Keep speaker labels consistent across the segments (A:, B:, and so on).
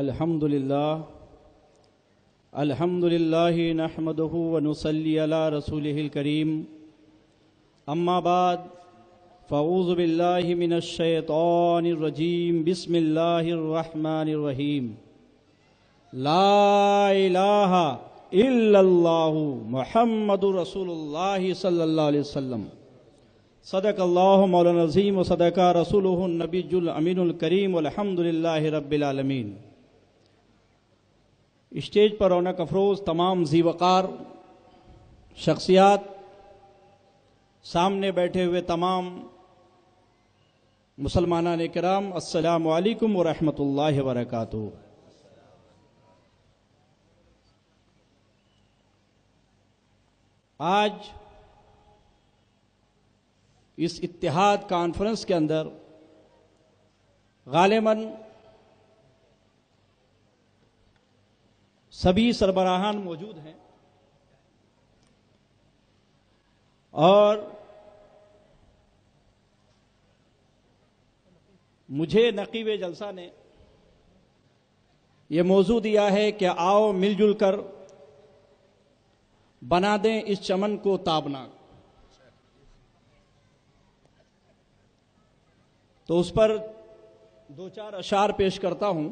A: الحمدللہ نحمدہ ونصلی علی رسولہ الکریم اما بعد فاعوذ باللہ من الشیطان الرجیم بسم اللہ الرحمن الرحیم لا الہ الا اللہ محمد رسول اللہ صلی اللہ علیہ وسلم صدق اللہ مولانا العظیم و صدق رسولہ النبی الامین الکریم والحمدللہ رب العالمین۔ اسٹیج پر رونق افروز تمام ذی وقار شخصیات، سامنے بیٹھے ہوئے تمام مسلمانان کرام، السلام علیکم ورحمۃ اللہ وبرکاتہ۔ آج اس اتحاد کانفرنس کے اندر غالباً سبھی سربراہان موجود ہیں اور مجھے نقیب جلسہ نے یہ موضوع دیا ہے کہ آؤ مل جل کر بنا دیں اس چمن کو تابناک، تو اس پر دو چار اشعار پیش کرتا ہوں،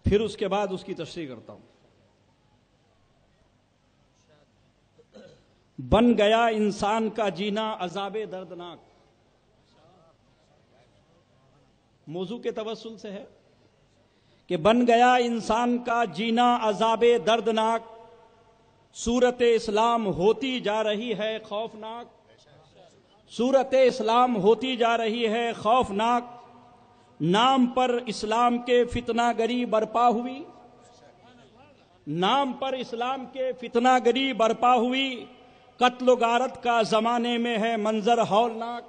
A: پھر اس کے بعد اس کی تشریح کرتا ہوں۔ بن گیا انسان کا جینا عذاب دردناک، موضوع کے توسل سے ہے کہ بن گیا انسان کا جینا عذاب دردناک، صورت اسلام ہوتی جا رہی ہے خوفناک، صورت اسلام ہوتی جا رہی ہے خوفناک، نام پر اسلام کے فتنہ گری برپا ہوئی، نام پر اسلام کے فتنہ گری برپا ہوئی، قتل و غارت کا زمانے میں ہے منظر ہولناک،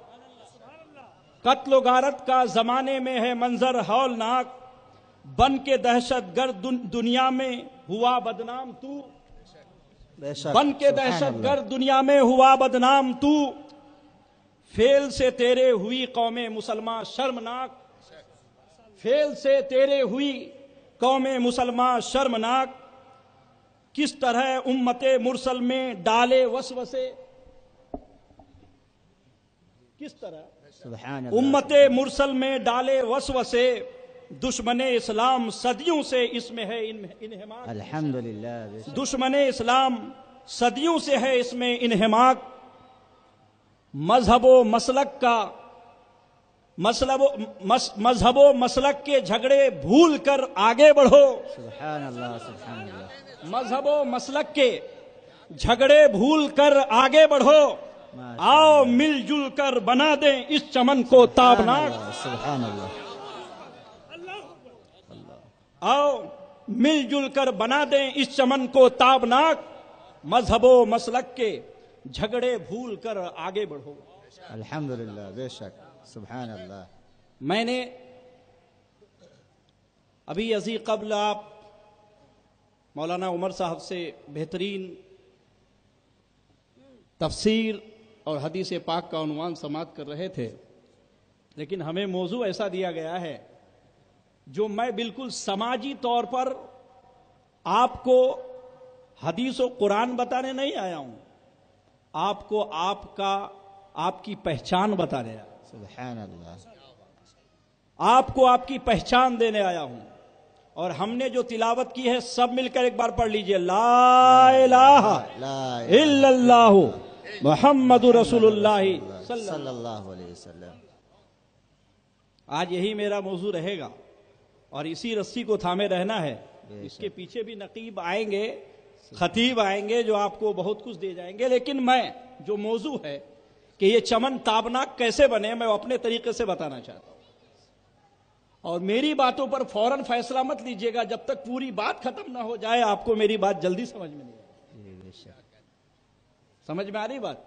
A: قتل و غارت کا زمانے میں ہے منظر ہولناک، بن کے دہشت گرد دنیا میں ہوا بدنام تو، بن کے دہشت گرد دنیا میں ہوا بدنام تو، فیل سے تیرے ہوئی قوم مسلمان شرمناک، فیل سے تیرے ہوئی قوم مسلمان شرمناک، کس طرح امت مرسل میں ڈالے وسوسے، کس طرح امت مرسل میں ڈالے وسوسے، دشمن اسلام صدیوں سے اس میں ہے انہماک،
B: الحمدللہ
A: دشمن اسلام صدیوں سے ہے اس میں انہماک، مذہب و مسلک کا مذہب و مسلک کے جھگڑے بھول کر آگے بڑھو،
B: سبحان اللہ سبحان اللہ،
A: مذہب و مسلک کے جھگڑے بھول کر آگے بڑھو، آؤ مل جل کر بنا دیں اس چمن کو تابناک،
B: سبحان اللہ،
A: آؤ مل جل کر بنا دیں اس چمن کو تابناک، مذہب و مسلک کے جھگڑے بھول کر آگے بڑھو۔
B: الحمدللہ بے شک، سبحان اللہ۔
A: میں نے ابھی ازی قبل آپ مولانا عمر صاحب سے بہترین تفسیر اور حدیث پاک کا عنوان سماعت کر رہے تھے، لیکن ہمیں موضوع ایسا دیا گیا ہے جو میں بالکل سماجی طور پر آپ کو حدیث و قرآن بتانے نہیں آیا ہوں، آپ کو آپ کی پہچان بتانے آیا،
B: سبحان اللہ،
A: آپ کو آپ کی پہچان دینے آیا ہوں۔ اور ہم نے جو تلاوت کی ہے سب مل کر ایک بار پڑھ لیجئے، لا الہ الا اللہ محمد رسول اللہ
B: صلی اللہ علیہ وسلم۔
A: آج یہی میرا موضوع رہے گا اور اسی رسی کو تھامے رہنا ہے۔ اس کے پیچھے بھی نقیب آئیں گے، خطیب آئیں گے جو آپ کو بہت کچھ دے جائیں گے، لیکن میں جو موضوع ہے کہ یہ چمن تابناک کیسے بنے، میں اپنے طریقے سے بتانا چاہتا ہوں، اور میری باتوں پر فوراً فیصلہ مت لیجئے گا جب تک پوری بات ختم نہ ہو جائے، آپ کو میری بات جلدی سمجھ میں نہیں آئے، سمجھ میں آ رہی بات؟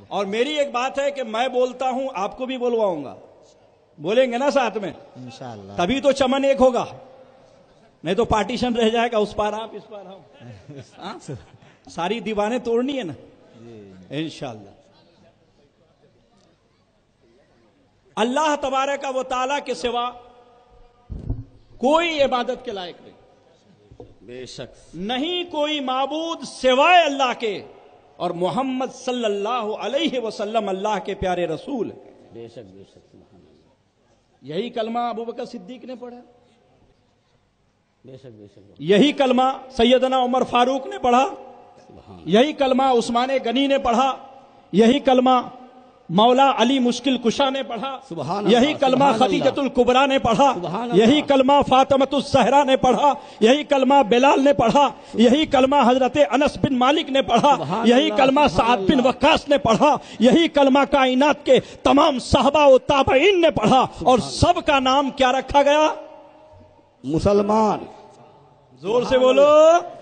A: اور میری ایک بات ہے کہ میں بولتا ہوں آپ کو بھی بلواؤں گا، بولیں گے نا ساتھ میں،
B: انشاءاللہ
A: تبھی تو چمن ایک ہوگا، نہیں تو پارٹیشن رہ جائے گا، اس پار آپ اس پار ہم، ساری دیوانیں توڑنی ہے نا انشاءاللہ۔ اللہ تبارک و تعالیٰ کے سوا کوئی عبادت کے لائق نہیں،
C: بے شک
A: نہیں کوئی معبود سوائے اللہ کے، اور محمد صلی اللہ علیہ وسلم اللہ کے پیارے رسول ہیں۔
C: بے شک بے شک، سبحان اللہ،
A: یہی کلمہ ابو بکر صدیق نے پڑھا،
C: بے شک بے شک،
A: یہی کلمہ سیدنا عمر فاروق نے پڑھا،
C: سبحان
A: یہی کلمہ عثمان غنی نے پڑھا، یہی کلمہ مولا علی مشکل کشا نے پڑھا،
C: سبحان اللہ،
A: یہی کلمہ
C: سبحان اللہ،
A: خدیجۃ الکبریٰ نے پڑھا،
C: سبحان اللہ،
A: یہی کلمہ فاطمۃ الزہرا نے پڑھا، یہی کلمہ بلال نے پڑھا، یہی کلمہ حضرت انس بن مالک نے پڑھا،
C: سبحان
A: یہی
C: اللہ،
A: کلمہ
C: سبحان
A: سعد بن
C: اللہ،
A: وقاص نے پڑھا، یہی کلمہ کائنات کے تمام صحابہ و تابعین نے پڑھا، اور سب کا نام کیا رکھا گیا؟
C: مسلمان،
A: زور سے بولو۔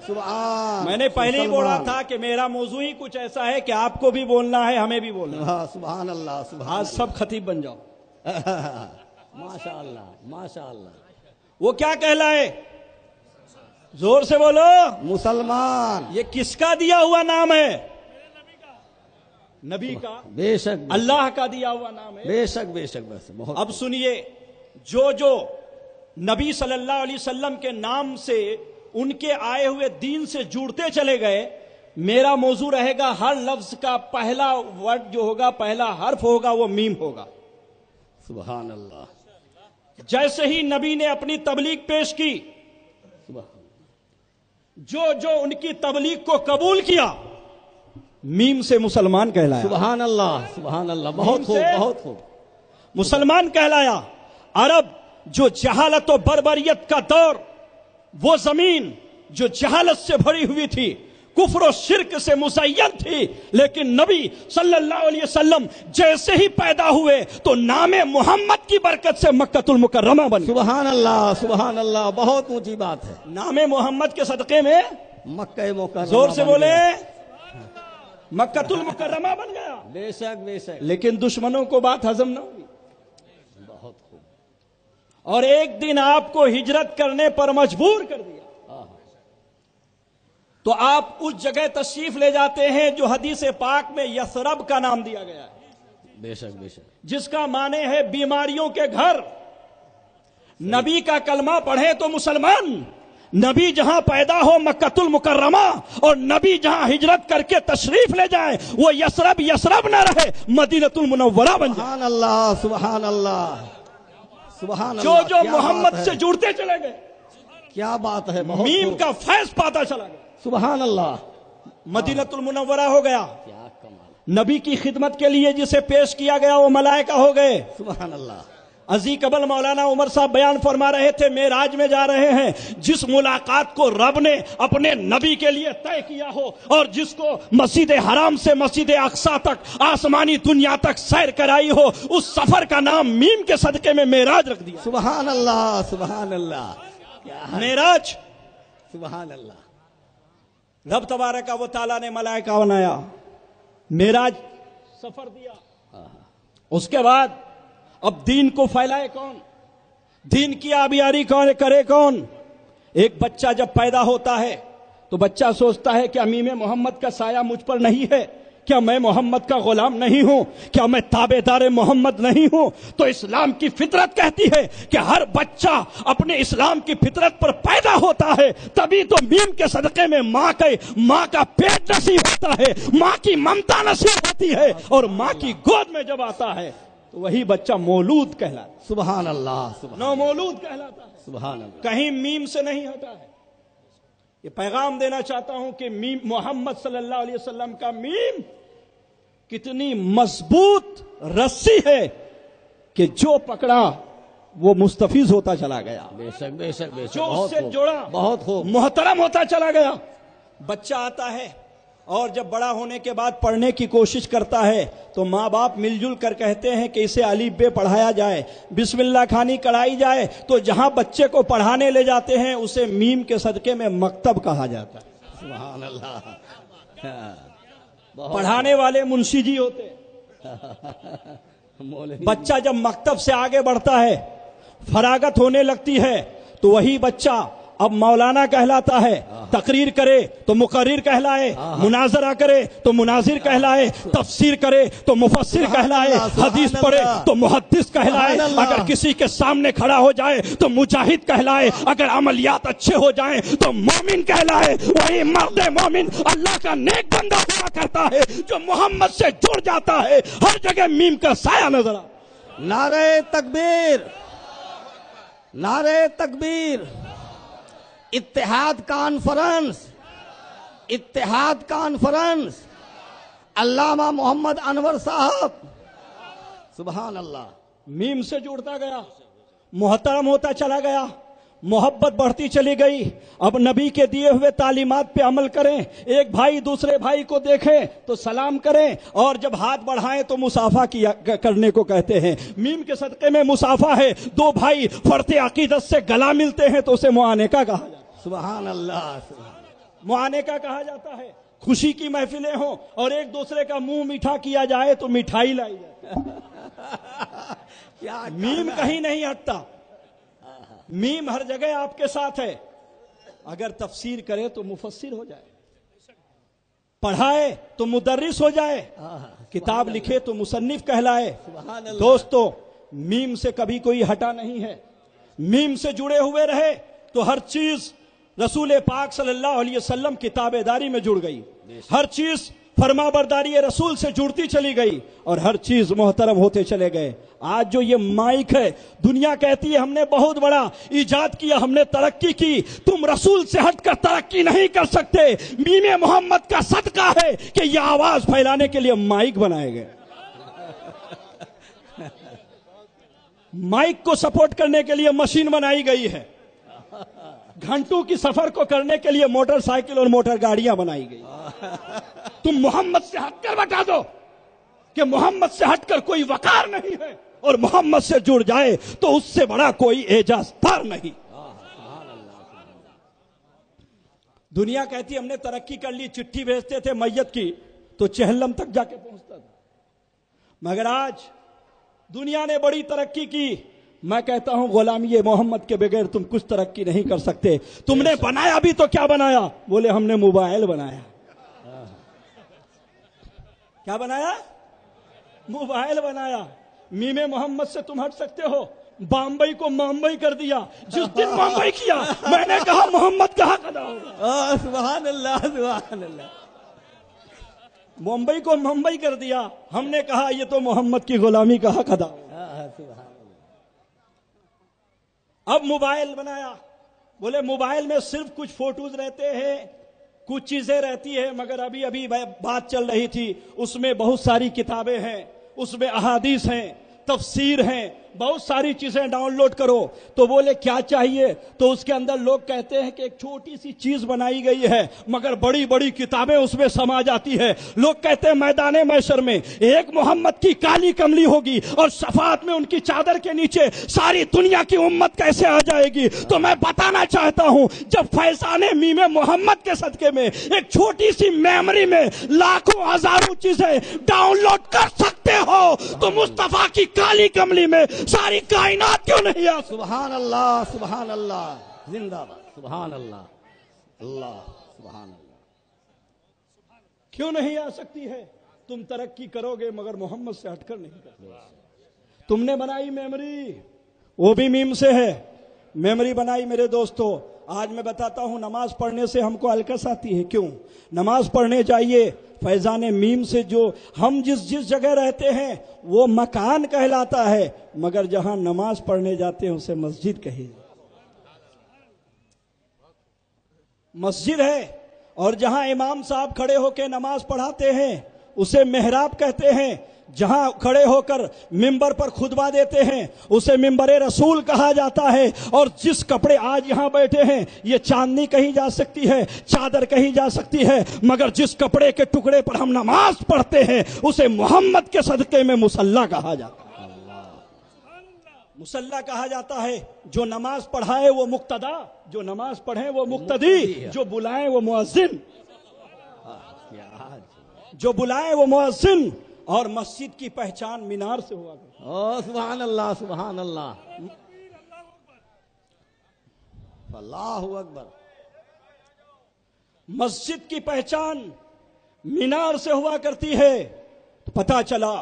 C: سبحان،
A: میں نے پہلے ہی بولا
C: مسلمان،
A: تھا کہ میرا موضوع ہی کچھ ایسا ہے کہ آپ کو بھی بولنا ہے، ہمیں بھی بولنا ہے۔
C: ہاں، سبحان اللہ، سبحان
A: آج سب خطیب بن جاؤ۔
C: اللہ، ماشاء اللہ ماشاء اللہ،
A: وہ کیا کہلائے؟ زور سے بولو۔
C: مسلمان،
A: یہ کس کا دیا ہوا نام ہے؟ نبی کا،
C: بے شک
A: اللہ کا دیا ہوا نام ہے۔
C: بے شک بے شک، بس بہت
A: اب سنیے، جو نبی صلی اللہ علیہ وسلم کے نام سے، ان کے آئے ہوئے دین سے جڑتے چلے گئے، میرا موضوع رہے گا ہر لفظ کا پہلا ورڈ جو ہوگا، پہلا حرف ہوگا، وہ میم ہوگا۔
C: سبحان اللہ،
A: جیسے ہی نبی نے اپنی تبلیغ پیش کی،
C: سبحان
A: جو ان کی تبلیغ کو قبول کیا، میم سے مسلمان کہلایا،
C: سبحان اللہ، سبحان اللہ، بہت خوب بہت خوب،
A: مسلمان کہلایا۔ عرب جو جہالت و بربریت کا دور، وہ زمین جو جہالت سے بھری ہوئی تھی، کفر و شرک سے مزین تھی، لیکن نبی صلی اللہ علیہ وسلم جیسے ہی پیدا ہوئے تو نام محمد کی برکت سے مکہ المکرمہ بن گئی۔
C: سبحان اللہ، سبحان اللہ، بہت اونچی بات ہے،
A: نام محمد کے صدقے میں
C: مکہ مکرمہ
A: زور سے
C: بن
A: بولے،
C: گیا۔
A: مکہ المکرمہ بن گیا۔
C: بے شک بے شک،
A: لیکن دشمنوں کو بات ہضم نہ ہوئی،
C: بہت خوب،
A: اور ایک دن آپ کو ہجرت کرنے پر مجبور کر دیا، تو آپ اس جگہ تشریف لے جاتے ہیں جو حدیث پاک میں یثرب کا نام دیا گیا ہے،
C: بے شک بے شک،
A: جس کا معنی ہے بیماریوں کے گھر۔ نبی کا کلمہ پڑھے تو مسلمان، نبی جہاں پیدا ہو مکہ المکرمہ، اور نبی جہاں ہجرت کر کے تشریف لے جائے وہ یثرب نہ رہے، مدینہ المنورہ بن جائے۔
C: سبحان اللہ، سبحان اللہ، سبحان
A: جو
C: اللہ، کیا
A: محمد
C: بات ہے،
A: سے جڑتے چلے گئے،
C: کیا بات ہے، بہت
A: میم
C: خوب،
A: کا فیض پاتا چلا گیا،
C: سبحان اللہ،
A: مدینہ المنورہ ہو گیا۔
C: کیا کمال،
A: نبی کی خدمت کے لیے جسے پیش کیا گیا وہ ملائکہ ہو گئے۔
C: سبحان اللہ،
A: ازی قبل مولانا عمر صاحب بیان فرما رہے تھے، معراج میں جا رہے ہیں، جس ملاقات کو رب نے اپنے نبی کے لیے طے کیا ہو، اور جس کو مسجد حرام سے مسجد اقصی تک، آسمانی دنیا تک سیر کرائی ہو، اس سفر کا نام میم کے صدقے میں معراج رکھ دیا۔
C: سبحان اللہ، سبحان اللہ، کیا ہے،
A: معراج،
C: سبحان اللہ،
A: رب تبارک و تعالیٰ نے ملائکہ بنایا، معراج سفر دیا۔ اس کے بعد اب دین کو پھیلائے کون؟ دین کی آبیاری کون کرے کون؟ ایک بچہ جب پیدا ہوتا ہے تو بچہ سوچتا ہے کہ امیم محمد کا سایہ مجھ پر نہیں ہے، کیا میں محمد کا غلام نہیں ہوں، کیا میں تابع دار محمد نہیں ہوں؟ تو اسلام کی فطرت کہتی ہے کہ ہر بچہ اپنے اسلام کی فطرت پر پیدا ہوتا ہے، تبھی تو میم کے صدقے میں ماں کا پیٹ نصیب ہوتا ہے، ماں کی ممتا نصیب ہوتی ہے، اور ماں کی گود میں جب آتا ہے تو وہی بچہ مولود کہلاتا ہے،
C: سبحان اللہ، سبحان
A: نو مولود کہلاتا ہے،
C: سبحان اللہ،
A: کہیں میم سے نہیں ہٹا ہے۔ یہ پیغام دینا چاہتا ہوں کہ میم محمد صلی اللہ علیہ وسلم کا میم کتنی مضبوط رسی ہے کہ جو پکڑا وہ مستفیض ہوتا چلا گیا،
C: بے شک بے شک بے شک،
A: جو اس
C: بہت
A: سے
C: خوب،
A: جوڑا
C: بہت خوب،
A: محترم ہوتا چلا گیا۔ بچہ آتا ہے اور جب بڑا ہونے کے بعد پڑھنے کی کوشش کرتا ہے تو ماں باپ مل جل کر کہتے ہیں کہ اسے الف ب پڑھایا جائے، بسم اللہ کھانی کرائی جائے، تو جہاں بچے کو پڑھانے لے جاتے ہیں اسے میم کے صدقے میں مکتب کہا جاتا ہے۔
C: سبحان اللہ،
A: پڑھانے والے منشی جی ہوتے ہیں۔
C: مولوی،
A: بچہ جب مکتب سے آگے بڑھتا ہے، فراغت ہونے لگتی ہے، تو وہی بچہ اب مولانا کہلاتا ہے، تقریر کرے تو مقرر کہلائے، مناظرہ کرے تو مناظر کہلائے، تفسیر کرے تو مفسر کہلائے، حدیث پڑھے تو محدث کہلائے، اگر کسی کے سامنے کھڑا ہو جائے تو مجاہد کہلائے، اگر عملیات اچھے ہو جائیں تو مومن کہلائے۔ وہی مرد مومن اللہ کا نیک بندہ ہوا کرتا ہے جو محمد سے جڑ جاتا ہے، ہر جگہ میم کا سایہ نظر آتا۔
C: نعرہ تکبیر، نعرہ تکبیر۔ اتحاد کانفرنس، اتحاد کانفرنس، علامہ محمد انور صاحب، سبحان اللہ۔
A: میم سے جڑتا گیا، محترم ہوتا چلا گیا، محبت بڑھتی چلی گئی۔ اب نبی کے دیے ہوئے تعلیمات پہ عمل کریں، ایک بھائی دوسرے بھائی کو دیکھیں تو سلام کریں، اور جب ہاتھ بڑھائیں تو مصافحہ کرنے کو کہتے ہیں۔ میم کے صدقے میں مصافحہ ہے، دو بھائی فرط عقیدت سے گلا ملتے ہیں تو اسے معانقہ کہا جاتا ہے۔
C: سبحان اللہ۔
A: معانقہ کہا جاتا ہے۔ خوشی کی محفلیں ہوں اور ایک دوسرے کا منہ میٹھا کیا جائے تو مٹھائی لائی جائے۔ میم کہیں نہیں ہٹتا، میم ہر جگہ آپ کے ساتھ ہے۔ اگر تفسیر کرے تو مفسر ہو جائے، پڑھائے تو مدرس ہو جائے، کتاب لکھے تو مصنف کہلائے۔ دوستو، میم سے کبھی کوئی ہٹا نہیں ہے، میم سے جڑے ہوئے رہے تو ہر چیز رسول پاک صلی اللہ علیہ وسلم کی تابعداری میں جڑ گئی، ہر چیز فرما برداری رسول سے جڑتی چلی گئی، اور ہر چیز محترم ہوتے چلے گئے۔ آج جو یہ مائک ہے، دنیا کہتی ہے ہم نے بہت بڑا ایجاد کیا، ہم نے ترقی کی، تم رسول سے ہٹ کر ترقی نہیں کر سکتے۔ میم محمد کا صدقہ ہے کہ یہ آواز پھیلانے کے لیے مائک بنائے گئے۔ مائک کو سپورٹ کرنے کے لیے مشین بنائی گئی ہے، گھنٹوں کی سفر کو کرنے کے لیے موٹر سائیکل اور موٹر گاڑیاں بنائی گئی۔ تم محمد سے ہٹ کر بتا دو کہ محمد سے ہٹ کر کوئی وقار نہیں ہے، اور محمد سے جڑ جائے تو اس سے بڑا کوئی اعجاز دار نہیں۔ دنیا کہتی ہم نے ترقی کر لی، چٹھی بھیجتے تھے میت کی تو چہلم تک جا کے پہنچتا تھا، مگر آج دنیا نے بڑی ترقی کی۔ میں کہتا ہوں غلامی محمد کے بغیر تم کچھ ترقی نہیں کر سکتے۔ تم نے بنایا بھی تو کیا بنایا؟ بولے ہم نے موبائل بنایا۔ کیا بنایا؟ موبائل بنایا۔ میم محمد سے تم ہٹ سکتے ہو؟ بامبئی کو ممبئی کر دیا۔ جس دن ممبئی کیا میں نے کہا محمد کہاں ادا ہوگا۔
C: سبحان اللہ، سبحان اللہ۔
A: ممبئی کو ممبئی کر دیا، ہم نے کہا یہ تو محمد کی غلامی کا حق ادا ہوگا۔ اب موبائل بنایا، بولے موبائل میں صرف کچھ فوٹوز رہتے ہیں، کچھ چیزیں رہتی ہیں، مگر ابھی بات چل رہی تھی، اس میں بہت ساری کتابیں ہیں، اس میں احادیث ہیں، تفسیر ہیں، بہت ساری چیزیں ڈاؤن لوڈ کرو۔ تو بولے کیا چاہیے؟ تو اس کے اندر لوگ کہتے ہیں کہ ایک چھوٹی سی چیز بنائی گئی ہے مگر بڑی بڑی کتابیں اس میں سما جاتی ہے۔ لوگ کہتے ہیں میدان محشر میں ایک محمد کی کالی کملی ہوگی اور شفاعت میں ان کی چادر کے نیچے ساری دنیا کی امت کیسے آ جائے گی؟ تو میں بتانا چاہتا ہوں، جب فیضان میم محمد کے صدقے میں ایک چھوٹی سی میموری میں لاکھوں ہزاروں چیزیں ڈاؤن لوڈ کر سکتے ہو تو مصطفیٰ کی کالی کملی میں ساری کائنات کیوں نہیں آ؟
C: سبحان اللہ، سبحان اللہ، زندہ باد، سبحان اللہ، اللہ سبحان اللہ۔
A: کیوں نہیں آ سکتی ہے؟ تم ترقی کرو گے مگر محمد سے ہٹ کر نہیں کرو گے۔ تم نے بنائی میموری، وہ بھی میم سے ہے، میموری بنائی میرے دوستو۔ آج میں بتاتا ہوں نماز پڑھنے سے ہم کو الکس آتی ہے، کیوں؟ نماز پڑھنے جائیے فیضان میم سے، جو ہم جس جگہ رہتے ہیں وہ مکان کہلاتا ہے، مگر جہاں نماز پڑھنے جاتے ہیں اسے مسجد کہی جاتی ہے۔ مسجد ہے، اور جہاں امام صاحب کھڑے ہو کے نماز پڑھاتے ہیں اسے محراب کہتے ہیں، جہاں کھڑے ہو کر منبر پر خطبہ دیتے ہیں اسے منبر رسول کہا جاتا ہے۔ اور جس کپڑے آج یہاں بیٹھے ہیں یہ چاندنی کہی جا سکتی ہے، چادر کہی جا سکتی ہے، مگر جس کپڑے کے ٹکڑے پر ہم نماز پڑھتے ہیں اسے محمد کے صدقے میں مصلی کہا جاتا ہے۔ مصلی کہا جاتا ہے۔ جو نماز پڑھائے وہ مقتدا، جو نماز پڑھے وہ مقتدی، جو بلائیں وہ مؤذن، جو بلائیں وہ مؤذن۔ اور مسجد کی پہچان مینار سے ہوا کرتی ہے۔
C: سبحان اللہ، سبحان اللہ۔ اللہ اکبر.
A: مسجد کی پہچان مینار سے ہوا کرتی ہے، تو پتا چلا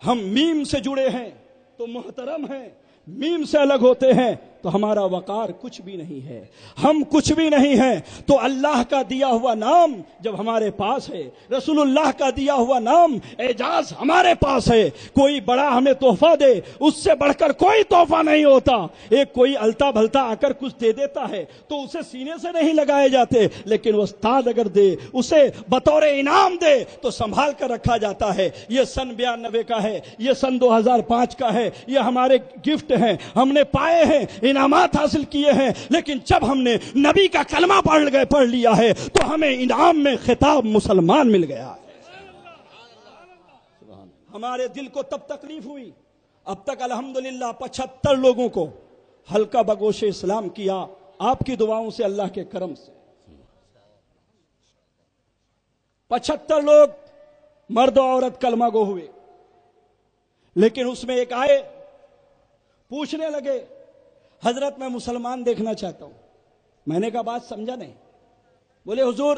A: ہم میم سے جڑے ہیں تو محترم ہیں، میم سے الگ ہوتے ہیں تو ہمارا وقار کچھ بھی نہیں ہے، ہم کچھ بھی نہیں ہیں. تو اللہ کا دیا ہوا نام جب ہمارے پاس ہے، رسول اللہ کا دیا ہوا نام اعجاز ہمارے پاس ہے، کوئی بڑا ہمیں تحفہ دے اس سے بڑھ کر کوئی تحفہ نہیں ہوتا. ایک کوئی التا بھلتا آ کر کچھ دے دیتا ہے تو اسے سینے سے نہیں لگائے جاتے، لیکن وہ استاد اگر دے اسے بطور انعام دے تو سنبھال کر رکھا جاتا ہے. یہ سن 92 کا ہے، یہ سن 2005 کا ہے، یہ ہمارے گفٹ ہیں، ہم نے پائے ہیں، انعامات حاصل کیے ہیں. لیکن جب ہم نے نبی کا کلمہ پڑھ لیا ہے تو ہمیں انعام میں خطاب مسلمان مل گیا ہے. ہمارے دل کو تب تکلیف ہوئی، اب تک الحمدللہ 75 لوگوں کو ہلکا بگوش اسلام کیا، آپ کی دعاؤں سے، اللہ کے کرم سے. 75 لوگ مرد و عورت کلمہ گو ہوئے. لیکن اس میں ایک آئے، پوچھنے لگے حضرت میں مسلمان دیکھنا چاہتا ہوں. میں نے کہا بات سمجھا نہیں. بولے حضور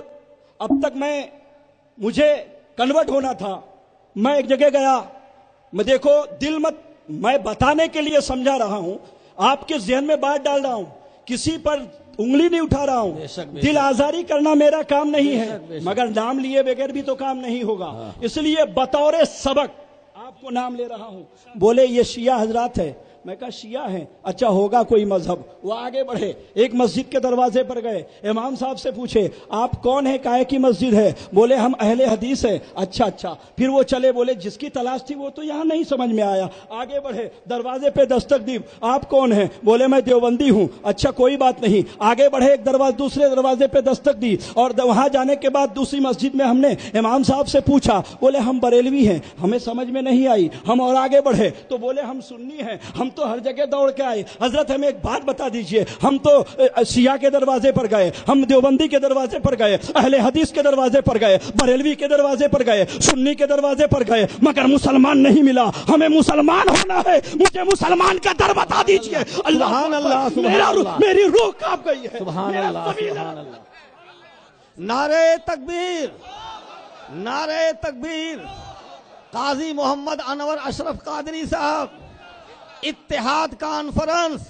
A: اب تک مجھے کنورٹ ہونا تھا، میں ایک جگہ گیا، میں دیکھو دل مت، میں بتانے کے لیے سمجھا رہا ہوں، آپ کے ذہن میں بات ڈال رہا ہوں، کسی پر انگلی نہیں اٹھا رہا ہوں، دل آزاری کرنا میرا کام نہیں ہے، مگر نام لیے بغیر بھی تو کام نہیں ہوگا، اس لیے بطور سبق آپ کو نام لے رہا ہوں. بولے یہ شیعہ حضرات ہے. میں کہا شیعہ ہیں، اچھا ہوگا کوئی مذہب. وہ آگے بڑھے، ایک مسجد کے دروازے پر گئے، امام صاحب سے پوچھے آپ کون ہیں، کائے کی مسجد ہے؟ بولے ہم اہل حدیث ہیں. اچھا. پھر وہ چلے، بولے جس کی تلاش تھی وہ تو یہاں نہیں سمجھ میں آیا. آگے بڑھے، دروازے پہ دستک دی، آپ کون ہیں؟ بولے میں دیوبندی ہوں. اچھا کوئی بات نہیں. آگے بڑھے، ایک دوسرے دروازے پہ دستک دی، اور وہاں جانے کے بعد دوسری مسجد میں ہم نے امام صاحب سے پوچھا، بولے ہم بریلوی ہیں، ہمیں سمجھ میں نہیں آئی. ہم اور آگے بڑھے تو بولے ہم سنی ہیں، ہم تو ہر جگہ دوڑ کے آئے. حضرت ہمیں ایک بات بتا دیجئے، ہم تو شیعہ کے دروازے پر گئے، ہم دیوبندی کے دروازے پر گئے، اہل حدیث کے دروازے پر گئے، بریلوی کے دروازے پر گئے، سنی کے دروازے پر گئے، مگر مسلمان نہیں ملا. ہمیں مسلمان ہونا ہے، مجھے مسلمان کا در بتا دیجئے.
C: سبحان اللہ،
A: میری روح کانپ گئی ہے.
C: سبحان اللہ، سبحان اللہ. نعرہ تکبیر، نعرہ تکبیر. قاضی محمد انور اشرف قادری صاحب، اتحاد کانفرنس.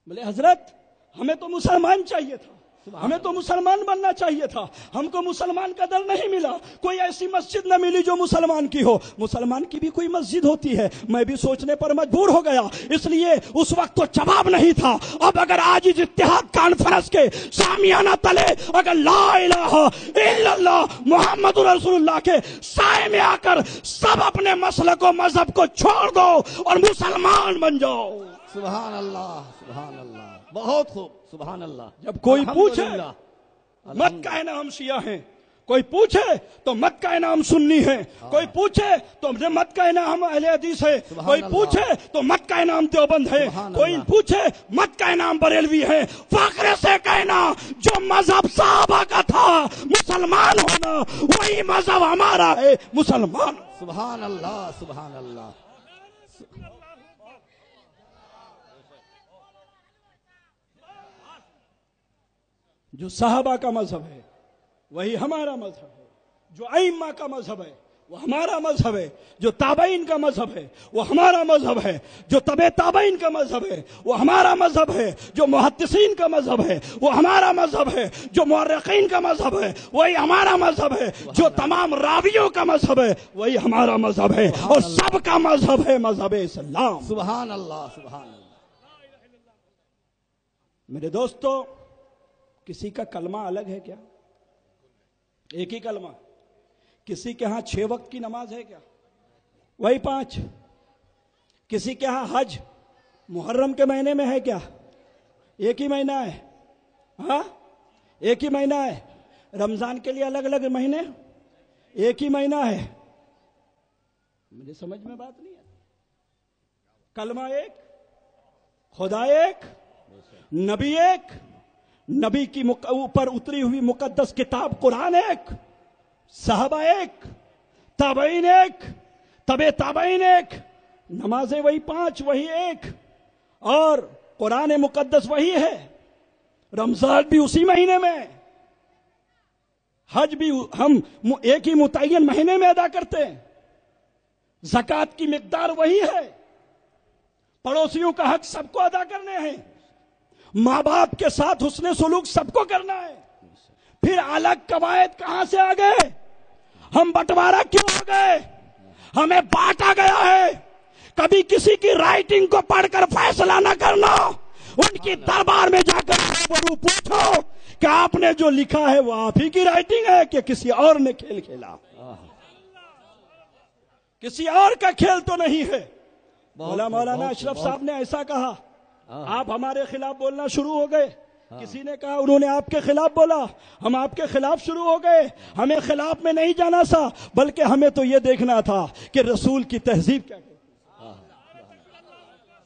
A: بولے حضرت ہمیں تو مسلمان چاہیے تھا، ہمیں تو مسلمان بننا چاہیے تھا، ہم کو مسلمان کا در نہیں ملا. کوئی ایسی مسجد نہ ملی جو مسلمان کی ہو. مسلمان کی بھی کوئی مسجد ہوتی ہے. میں بھی سوچنے پر مجبور ہو گیا، اس لیے اس وقت تو جواب نہیں تھا. اب اگر آج اس اتحاد کانفرنس کے شامیانہ تلے اگر لا الہ الا اللہ محمد رسول اللہ کے سائے میں آ کر سب اپنے مسلک و مذہب کو چھوڑ دو اور مسلمان بن جاؤ.
C: سبحان اللہ، سبحان اللہ. بہت خوب، سبحان اللہ.
A: جب کوئی پوچھے مت کہنا ہم شیعہ ہیں، کوئی پوچھے تو مت کہنا ہم سنی ہیں، کوئی پوچھے تو مت کہنا ہم اہل حدیث ہیں، کوئی پوچھے تو مت کہنا ہم دیوبند ہیں، کوئی پوچھے مت کہنا ہم بریلوی ہیں. فخر سے کہنا جو مذہب صحابہ کا تھا مسلمان ہونا، وہی مذہب ہمارا ہے مسلمان.
C: سبحان اللہ، سبحان اللہ.
A: جو صحابہ کا مذہب ہے وہی ہمارا مذہب ہے، جو ائمہ کا مذہب ہے وہ ہمارا مذہب ہے، جو تابعین کا مذہب ہے وہ ہمارا مذہب ہے، جو تبع تابعین کا مذہب ہے وہ ہمارا مذہب ہے، جو محدثین کا مذہب ہے وہ ہمارا مذہب ہے، جو مورخین کا مذہب ہے وہی ہمارا مذہب ہے، جو تمام راویوں کا مذہب ہے وہی ہمارا مذہب ہے، اور سب کا مذہب ہے مذہب اسلام.
C: سبحان اللہ، سبحان اللہ.
A: میرے دوستو، کسی کا کلمہ الگ ہے کیا؟ ایک ہی کلمہ. کسی کے ہاں 6 وقت کی نماز ہے کیا؟ وہی 5. کسی کے ہاں حج محرم کے مہینے میں ہے کیا؟ ایک ہی مہینہ ہے. ہاں ایک ہی مہینہ ہے. رمضان کے لیے الگ الگ مہینے، ایک ہی مہینہ ہے. مجھے سمجھ میں بات نہیں آتی. کلمہ ایک، خدا ایک، نبی ایک، نبی کی اوپر اتری ہوئی مقدس کتاب قرآن ایک، صحابہ ایک، تابعین ایک، تبع تابعین ایک، نمازیں وہی 5 وہی ایک، اور قرآن مقدس وہی ہے، رمضان بھی اسی مہینے میں، حج بھی ہم ایک ہی متعین مہینے میں ادا کرتے ہیں، زکوٰۃ کی مقدار وہی ہے، پڑوسیوں کا حق سب کو ادا کرنے ہیں، ماں باپ کے ساتھ حسن سلوک سب کو کرنا ہے، پھر الگ قواعد کہاں سے آ گئے؟ ہم بٹوارا کیوں ہو گئے؟ ہمیں بانٹا گیا ہے۔ کبھی کسی کی رائٹنگ کو پڑھ کر فیصلہ نہ کرنا، ان کی دربار میں جا کر پوچھو کہ آپ نے جو لکھا ہے وہ آپ ہی کی رائٹنگ ہے کہ کسی اور نے کھیل کھیلا؟ کسی اور کا کھیل تو نہیں ہے۔ مولانا اشرف صاحب نے ایسا کہا، آپ ہمارے خلاف بولنا شروع ہو گئے، کسی نے کہا انہوں نے آپ کے خلاف بولا، ہم آپ کے خلاف شروع ہو گئے۔ ہمیں خلاف میں نہیں جانا تھا، بلکہ ہمیں تو یہ دیکھنا تھا کہ رسول کی تہذیب کیا کہتی،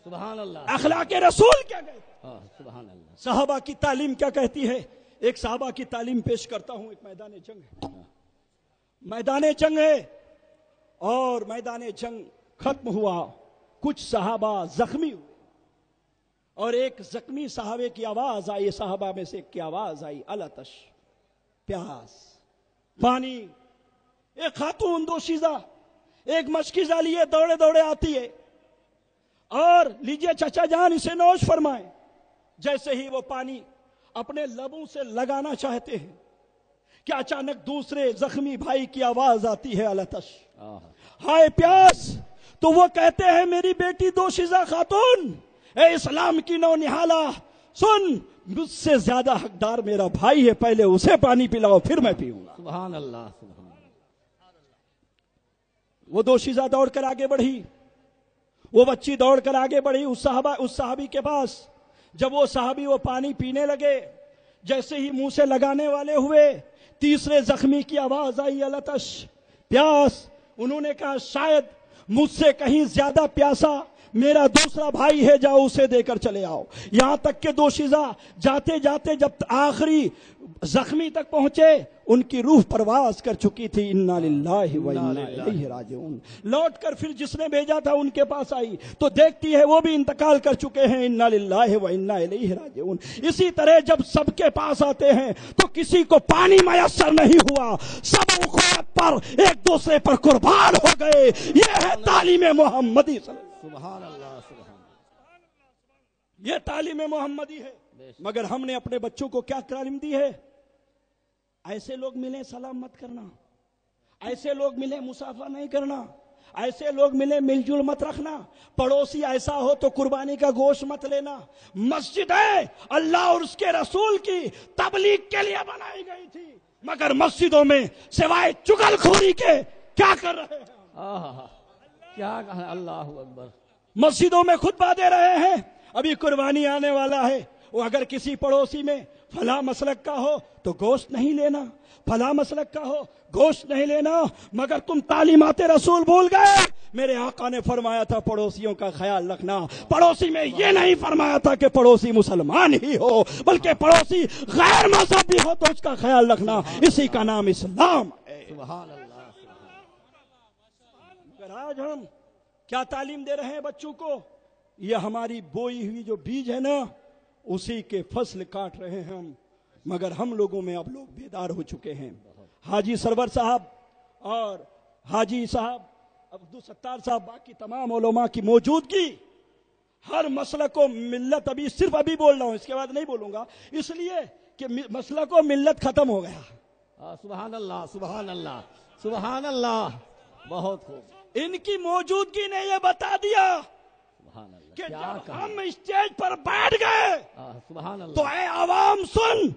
C: سبحان اللہ،
A: اخلاق رسول کیا کہتی،
C: سبحان اللہ،
A: صحابہ کی تعلیم کیا کہتی ہے۔ ایک صحابہ کی تعلیم پیش کرتا ہوں۔ ایک میدان جنگ ہے، میدان جنگ ہے، اور میدان جنگ ختم ہوا، کچھ صحابہ زخمی ہوئے، اور ایک زخمی صحابے کی آواز آئی، صحابہ میں سے ایک کی آواز آئی، العطش، پیاس، پانی۔ ایک خاتون دوشیزہ ایک مشکیزہ لیے دوڑے دوڑے آتی ہے، اور لیجئے چچا جان اسے نوش فرمائیں۔ جیسے ہی وہ پانی اپنے لبوں سے لگانا چاہتے ہیں کہ اچانک دوسرے زخمی بھائی کی آواز آتی ہے، العطش، ہائے پیاس۔ تو وہ کہتے ہیں، میری بیٹی دوشیزہ خاتون، اے اسلام کی نو نہالہ، سن، مجھ سے زیادہ حقدار میرا بھائی ہے، پہلے اسے پانی پلاؤ پھر میں پیوں گا۔
C: سبحان اللہ، سبحان اللہ۔
A: وہ دوشیزہ دوڑ کر آگے بڑھی، وہ بچی دوڑ کر آگے بڑھی اس صحابی کے پاس۔ جب وہ صحابی وہ پانی پینے لگے، جیسے ہی منہ سے لگانے والے ہوئے، تیسرے زخمی کی آواز آئی، العطش، پیاس۔ انہوں نے کہا، شاید مجھ سے کہیں زیادہ پیاسا میرا دوسرا بھائی ہے، جاؤ اسے دے کر چلے آؤ۔ یہاں تک کہ دوشیزہ جاتے جاتے جب آخری زخمی تک پہنچے، ان کی روح پرواز کر چکی تھی، انا للہ و انا الیہ راجعون۔ لوٹ کر پھر جس نے بھیجا تھا ان کے پاس آئی تو دیکھتی ہے وہ بھی انتقال کر چکے ہیں، انا للہ و انا الیہ راجعون۔ اسی طرح جب سب کے پاس آتے ہیں تو کسی کو پانی میسر نہیں ہوا، سب اخوت پر ایک دوسرے پر قربان ہو گئے۔ یہ ہے تعلیم محمدی صلی اللہ علیہ وسلم۔
C: سبحان اللہ، سبحان اللہ،
A: یہ تعلیم محمدی ہے۔ مگر ہم نے اپنے بچوں کو کیا تعلیم دی ہے؟ ایسے لوگ ملے سلام مت کرنا، ایسے لوگ ملے مسافہ نہیں کرنا، ایسے لوگ ملے مل جل مت رکھنا، پڑوسی ایسا ہو تو قربانی کا گوشت مت لینا۔ مسجد ہے اللہ اور اس کے رسول کی تبلیغ کے لیے بنائی گئی تھی، مگر مسجدوں میں سوائے چغل خوری کے کیا کر رہے ہیں؟
C: کیا کہا، اللہ اکبر۔
A: مسجدوں میں خطبہ دے رہے ہیں، ابھی قربانی آنے والا ہے، وہ اگر کسی پڑوسی میں فلاں مسلک کا ہو تو گوشت نہیں لینا، فلاں مسلک کا ہو گوشت نہیں لینا، مگر تم تعلیمات رسول بھول گئے۔ میرے آقا نے فرمایا تھا پڑوسیوں کا خیال رکھنا، پڑوسی میں یہ نہیں فرمایا تھا کہ پڑوسی مسلمان ہی ہو، بلکہ پڑوسی غیر مذہبی ہو تو اس کا خیال رکھنا، اسی کا نام اسلام ہے۔
C: سبحان اللہ، سبحان
A: مگر آج ہم کیا تعلیم دے رہے ہیں بچوں کو؟ یہ ہماری بوئی ہوئی جو بیج ہے نا، اسی کے فصل کاٹ رہے ہیں ہم، مگر ہم لوگوں میں اب لوگ بیدار ہو چکے ہیں۔ حاجی سرور صاحب اور حاجی صاحب عبدالستار صاحب، باقی تمام علماء کی موجودگی، ہر مسلک و ملت، صرف ابھی بول رہا ہوں، اس کے بعد نہیں بولوں گا، اس لیے کہ مسلک و ملت ختم ہو گیا۔
C: سبحان اللہ، سبحان اللہ، سبحان اللہ، بہت خوب۔
A: ان کی موجودگی نے یہ بتا دیا
C: سبحان اللہ،
A: کہ
C: کیا
A: جب
C: کہا،
A: ہم اسٹیج پر بیٹھ گئے
C: سبحان اللہ،
A: تو اے عوام سن،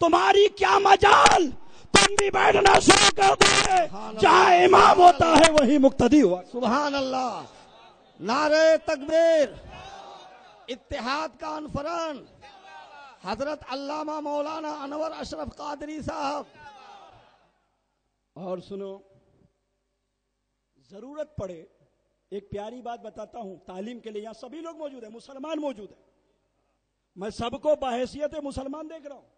A: تمہاری کیا مجال، تم بھی بیٹھنا شروع کر دو، جہاں امام ہوتا ہے وہی مقتدی ہوا۔
C: سبحان اللہ، نعرہ تکبیر، اتحاد کا انفرن، حضرت علامہ مولانا انور اشرف قادری صاحب۔
A: اور سنو، ضرورت پڑے ایک پیاری بات بتاتا ہوں تعلیم کے لیے، یہاں سبھی لوگ موجود ہیں، مسلمان موجود ہیں، میں سب کو بحیثیت مسلمان دیکھ رہا ہوں۔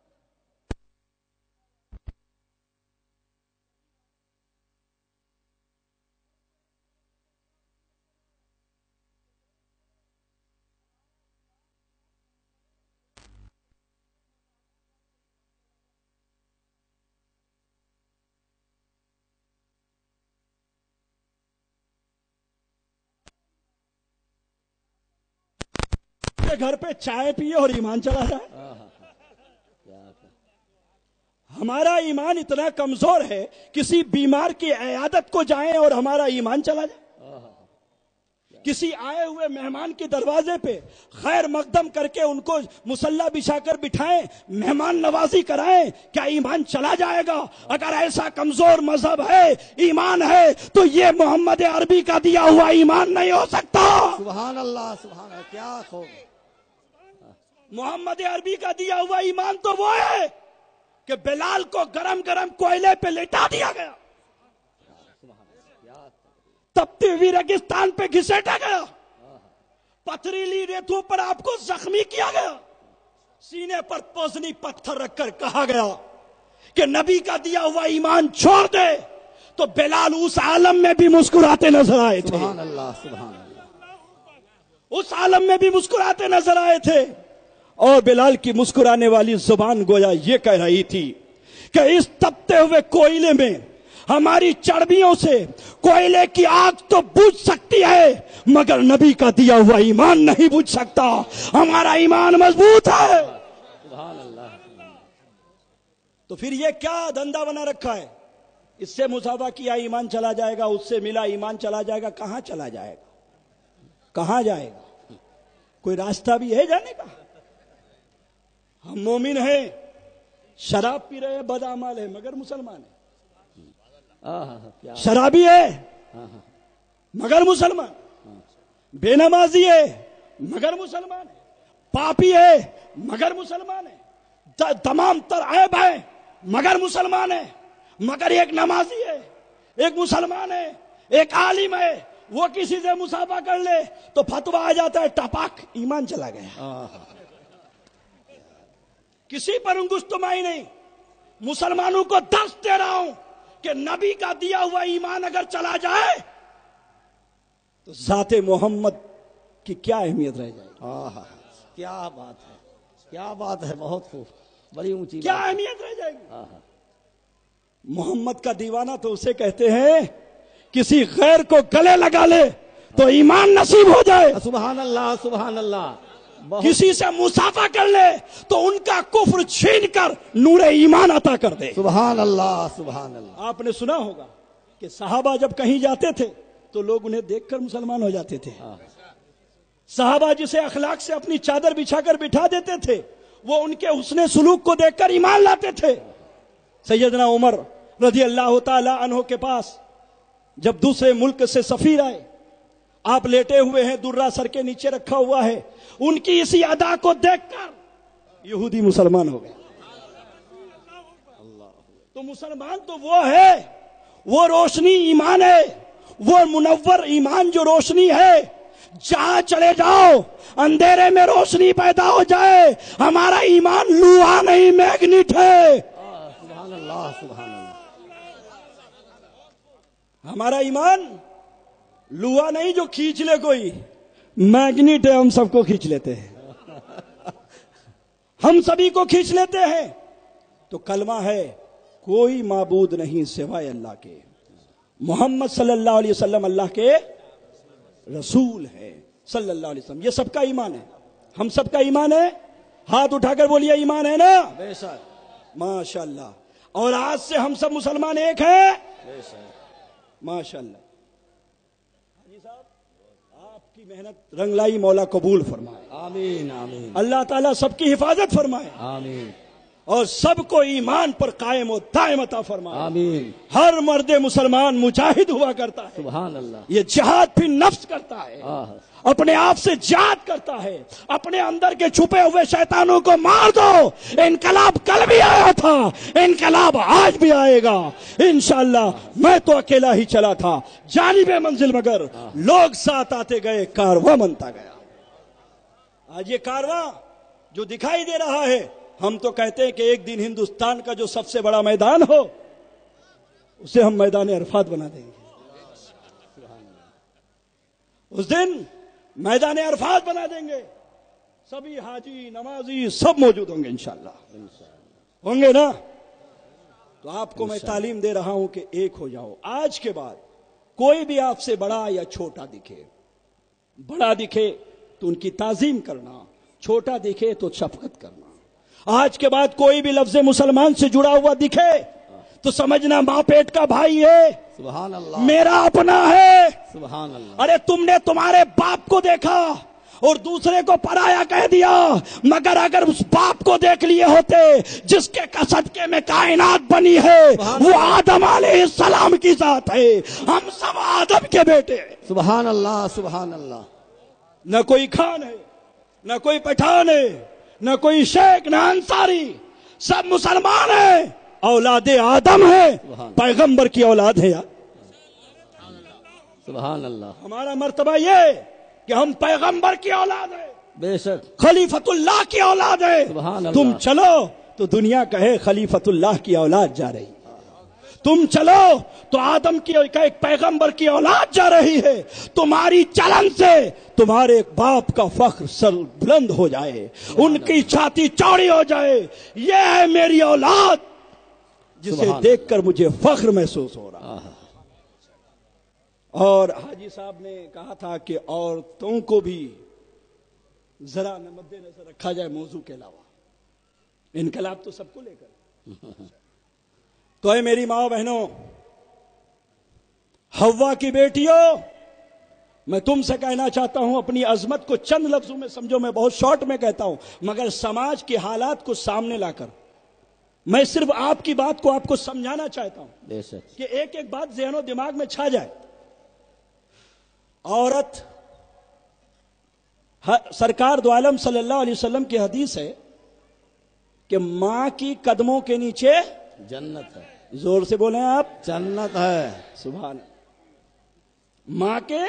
A: کے گھر پہ چائے پیے اور ایمان چلا جائے؟ ہمارا ایمان اتنا کمزور ہے کسی بیمار کی عیادت کو جائیں اور ہمارا ایمان چلا جائے؟ کسی آئے ہوئے مہمان کے دروازے پہ خیر مقدم کر کے ان کو مصلی بچھا کر بٹھائیں، مہمان نوازی کرائیں، کیا ایمان چلا جائے گا؟ اگر ایسا کمزور مذہب ہے، ایمان ہے، تو یہ محمد عربی کا دیا ہوا ایمان نہیں ہو سکتا۔
C: سبحان اللہ، سبحان اللہ، کیا خوب۔
A: محمد عربی کا دیا ہوا ایمان تو وہ ہے کہ بلال کو گرم گرم کوئلے پہ لٹا دیا گیا، تپتے ہوئے ریگستان پہ گھسیٹا گیا، پتھریلی ریتوں پر آپ کو زخمی کیا گیا، سینے پر پوزنی پتھر رکھ کر کہا گیا کہ نبی کا دیا ہوا ایمان چھوڑ دے، تو بلال اس عالم میں بھی مسکراتے نظر آئے تھے۔
C: سبحان اللہ، سبحان اللہ۔
A: اس عالم میں بھی مسکراتے نظر آئے تھے، اور بلال کی مسکرانے والی زبان گویا یہ کہہ رہی تھی کہ اس تپتے ہوئے کوئلے میں ہماری چربیوں سے کوئلے کی آگ تو بجھ سکتی ہے، مگر نبی کا دیا ہوا ایمان نہیں بجھ سکتا، ہمارا ایمان مضبوط ہے۔
C: سبحان اللہ۔
A: تو پھر یہ کیا دھندا بنا رکھا ہے؟ اس سے مصافحہ کیا ایمان چلا جائے گا، اس سے ملا ایمان چلا جائے گا۔ کہاں چلا جائے گا؟ کہاں جائے گا؟ کوئی راستہ بھی ہے جانے کا؟ ہم مومن ہیں، شراب پی رہے ہیں، بدعمال ہے، مگر مسلمان ہے، شرابی ہے مگر مسلمان، بے نمازی ہے مگر مسلمان ہے، پاپی ہے مگر مسلمان ہے، تمام تر عیب ہے مگر مسلمان ہے، مگر ایک نمازی ہے، ایک مسلمان ہے، ایک عالم ہے، وہ کسی سے مصافحہ کر لے تو فتویٰ آ جاتا ہے، ٹپاک ایمان چلا گیا۔ کسی پر انگشتمائی نہیں، مسلمانوں کو درس دے رہا ہوں کہ نبی کا دیا ہوا ایمان اگر چلا جائے تو ذات محمد کی کیا اہمیت رہ جائے گی؟
C: کیا بات ہے، کیا بات ہے، بہت خوب، بڑی اونچی
A: کیا اہمیت رہ جائے گی؟ محمد کا دیوانہ تو اسے کہتے ہیں کسی غیر کو گلے لگا لے تو ایمان نصیب ہو جائے،
C: سبحان اللہ، سبحان اللہ،
A: کسی سے مصافحہ کر لے تو ان کا کفر چھین کر نور ایمان عطا کر دے۔
C: سبحان اللہ، سبحان اللہ۔
A: آپ نے سنا ہوگا کہ صحابہ جب کہیں جاتے تھے تو لوگ انہیں دیکھ کر مسلمان ہو جاتے تھے۔ صحابہ جسے اخلاق سے اپنی چادر بچھا کر بٹھا دیتے تھے، وہ ان کے حسن سلوک کو دیکھ کر ایمان لاتے تھے۔ سیدنا عمر رضی اللہ تعالی عنہ کے پاس جب دوسرے ملک سے سفیر آئے، آپ لیٹے ہوئے ہیں، درہ سر کے نیچے رکھا ہوا ہے، ان کی اسی ادا کو دیکھ کر یہودی مسلمان ہو گئے۔ تو مسلمان تو وہ ہے، وہ روشنی ایمان ہے، وہ منور ایمان جو روشنی ہے، جہاں چلے جاؤ اندھیرے میں روشنی پیدا ہو جائے، ہمارا ایمان لوہا نہیں میگنیٹ ہے۔
C: سبحان اللہ، سبحان اللہ۔
A: ہمارا ایمان لوہا نہیں جو کھینچ لے کوئی، میگنیٹ ہے، ہم سب کو کھینچ لیتے ہیں، ہم سبھی کو کھینچ لیتے ہیں۔ تو کلمہ ہے کوئی معبود نہیں سوائے اللہ کے، محمد صلی اللہ علیہ وسلم اللہ کے رسول ہے صلی اللہ علیہ وسلم، یہ سب کا ایمان ہے، ہم سب کا ایمان ہے۔ ہاتھ اٹھا کر بولیے ایمان ہے نا؟
C: بے شک،
A: ماشاءاللہ۔ اور آج سے ہم سب مسلمان ایک ہیں،
C: بے شک،
A: ماشاءاللہ۔ حاجی صاحب آپ کی محنت رنگ لائی، مولا قبول فرمائے،
C: آمین، آمین،
A: اللہ تعالیٰ سب کی حفاظت فرمائے،
C: آمین،
A: اور سب کو ایمان پر قائم و دائم عطا فرمائے۔
C: آمین،
A: ہر مرد مسلمان مجاہد ہوا کرتا ہے،
C: سبحان اللہ۔
A: یہ جہاد بھی نفس کرتا ہے، اپنے آپ سے جہاد کرتا ہے، اپنے اندر کے چھپے ہوئے شیطانوں کو مار دو۔ انقلاب کل بھی آیا تھا، انقلاب آج بھی آئے گا انشاءاللہ۔ میں تو اکیلا ہی چلا تھا جانب منزل، مگر لوگ ساتھ آتے گئے، کارواں بنتا گیا۔ آج یہ کارواں جو دکھائی دے رہا ہے، ہم تو کہتے ہیں کہ ایک دن ہندوستان کا جو سب سے بڑا میدان ہو اسے ہم میدان عرفات بنا دیں گے، اس دن میدان عرفات بنا دیں گے، سبھی حاجی نمازی سب موجود ہوں گے انشاءاللہ، ہوں گے نا؟ تو آپ کو میں تعلیم دے رہا ہوں کہ ایک ہو جاؤ۔ آج کے بعد کوئی بھی آپ سے بڑا یا چھوٹا دکھے، بڑا دکھے تو ان کی تعظیم کرنا، چھوٹا دکھے تو شفقت کرنا. آج کے بعد کوئی بھی لفظ مسلمان سے جڑا ہوا دکھے تو سمجھنا ماں پیٹ کا بھائی ہے,
C: سبحان اللہ,
A: میرا اپنا ہے.
C: سبحان اللہ.
A: ارے تم نے تمہارے باپ کو دیکھا اور دوسرے کو پرایا کہہ دیا, مگر اگر اس باپ کو دیکھ لیے ہوتے جس کے صدقے میں کائنات بنی ہے, وہ آدم علیہ السلام کی ذات ہے, ہم سب آدم کے بیٹے ہیں.
C: سبحان اللہ, سبحان اللہ.
A: نہ کوئی خان ہے, نہ کوئی پٹھان ہے, نہ کوئی شیخ, نہ انصاری, سب مسلمان ہیں, اولاد آدم ہے, پیغمبر کی اولاد ہے.
C: سبحان اللہ.
A: ہمارا مرتبہ یہ کہ ہم پیغمبر کی اولاد ہیں,
C: بے شک,
A: خلیفت اللہ کی اولاد ہے.
C: سبحان اللہ.
A: تم چلو تو دنیا کہے خلیفت اللہ کی اولاد جا رہی, تم چلو تو آدم کی ایک پیغمبر کی اولاد جا رہی ہے. تمہاری چلن سے تمہارے باپ کا فخر سر بلند ہو جائے, ان کی چھاتی چوڑی ہو جائے. یہ ہے میری اولاد جسے دیکھ کر مجھے فخر محسوس ہو رہا. اور حاجی صاحب نے کہا تھا کہ عورتوں کو بھی ذرا مد نظر رکھا جائے موضوع کے علاوہ. انقلاب تو سب کو لے کر. تو اے میری ماں بہنوں, حوا کی بیٹیوں, میں تم سے کہنا چاہتا ہوں, اپنی عظمت کو چند لفظوں میں سمجھو. میں بہت شارٹ میں کہتا ہوں, مگر سماج کے حالات کو سامنے لا کر میں صرف آپ کی بات کو آپ کو سمجھانا چاہتا ہوں
C: بے شک,
A: کہ ایک ایک بات ذہن و دماغ میں چھا جائے. عورت, سرکار دو عالم صلی اللہ علیہ وسلم کی حدیث ہے کہ ماں کی قدموں کے نیچے
C: جنت ہے.
A: زور سے بولیں آپ,
C: جنت ہے.
A: سبحان. ماں کے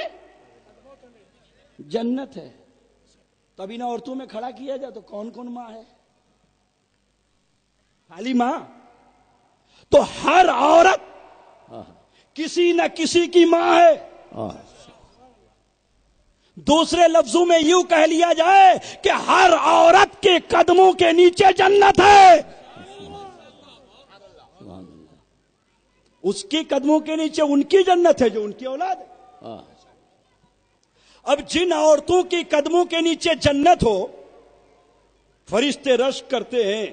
A: جنت ہے. تب ان عورتوں میں کھڑا کیا جائے تو کون کون ماں ہے؟ خالی ماں تو ہر عورت کسی نہ کسی کی ماں ہے. دوسرے لفظوں میں یوں کہہ لیا جائے کہ ہر عورت کے قدموں کے نیچے جنت ہے. اس کی قدموں کے نیچے ان کی جنت ہے جو ان کی اولاد ہے. اب جن عورتوں کی قدموں کے نیچے جنت ہو, فرشتے رشک کرتے ہیں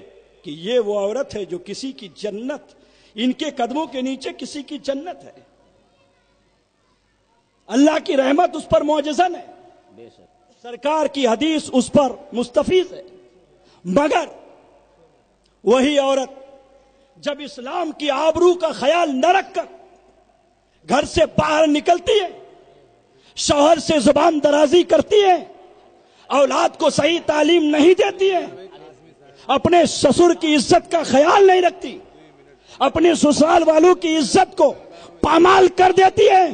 A: کہ یہ وہ عورت ہے جو کسی کی جنت, ان کے قدموں کے نیچے کسی کی جنت ہے. اللہ کی رحمت اس پر معجزن ہے, سرکار کی حدیث اس پر مستفیض ہے. مگر وہی عورت جب اسلام کی آبرو کا خیال نہ رکھ کر گھر سے باہر نکلتی ہے, شوہر سے زبان درازی کرتی ہے, اولاد کو صحیح تعلیم نہیں دیتی ہے, اپنے سسر کی عزت کا خیال نہیں رکھتی, اپنے سسرال والوں کی عزت کو پامال کر دیتی ہے,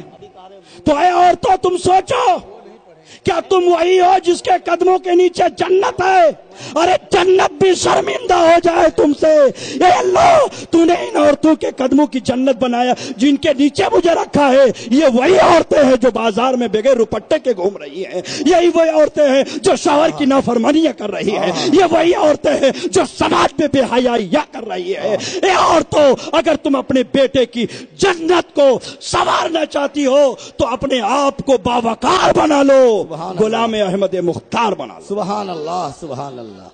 A: تو اے عورتوں تم سوچو, کیا تم وہی ہو جس کے قدموں کے نیچے جنت ہے؟ ارے جنت بھی شرمندہ ہو جائے تم سے. اے اللہ, تو نے ان عورتوں کے قدموں کی جنت بنایا جن کے نیچے مجھے رکھا ہے. یہ وہی عورتیں ہیں جو بازار میں بغیر دوپٹے کے گھوم رہی ہیں, یہی وہی عورتیں ہیں جو شوہر کی نافرمانیاں کر رہی ہیں, یہ وہی عورتیں ہیں جو سماج میں بے حیائیاں کر رہی ہیں. اے عورتوں, اگر تم اپنے بیٹے کی جنت کو سنوارنا چاہتی ہو تو اپنے آپ کو باوقار بنا لو, غلام احمد مختار بنا لو.
C: سبحان اللہ, سبحان اللہ.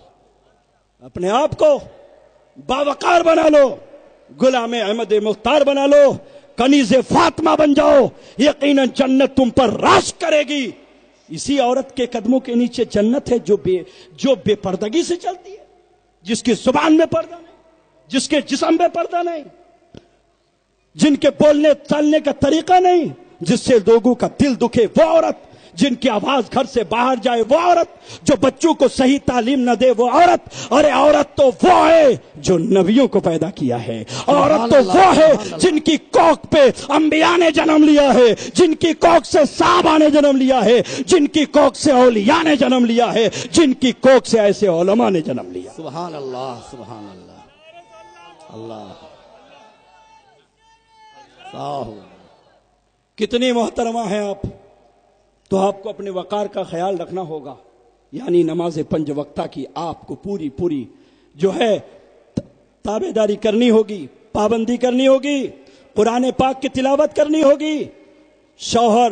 A: اپنے آپ کو باوقار بنا لو, غلام احمد مختار بنا لو, کنیز فاطمہ بن جاؤ, یقیناً جنت تم پر راش کرے گی. اسی عورت کے قدموں کے نیچے جنت ہے جو بے پردگی سے چلتی ہے, جس کی زبان میں پردہ نہیں, جس کے جسم میں پردہ نہیں, جن کے بولنے چلنے کا طریقہ نہیں, جس سے لوگوں کا دل دکھے وہ عورت, جن کی آواز گھر سے باہر جائے وہ عورت, جو بچوں کو صحیح تعلیم نہ دے وہ عورت. ارے عورت تو وہ ہے جو نبیوں کو پیدا کیا ہے, عورت تو وہ ہے جن کی کوکھ پہ انبیاء نے جنم لیا ہے, جن کی کوکھ سے صحابہ نے جنم لیا ہے, جن کی کوکھ سے اولیاء نے جنم لیا ہے, جن کی کوکھ سے ایسے علماء نے جنم لیا.
C: سبحان اللہ, سبحان اللہ. اللہ
A: کتنی محترمہ ہیں آپ, تو آپ کو اپنے وقار کا خیال رکھنا ہوگا. یعنی نماز 5 وقتہ کی آپ کو پوری جو ہے تابع داری کرنی ہوگی, پابندی کرنی ہوگی, قرآن پاک کی تلاوت کرنی ہوگی. شوہر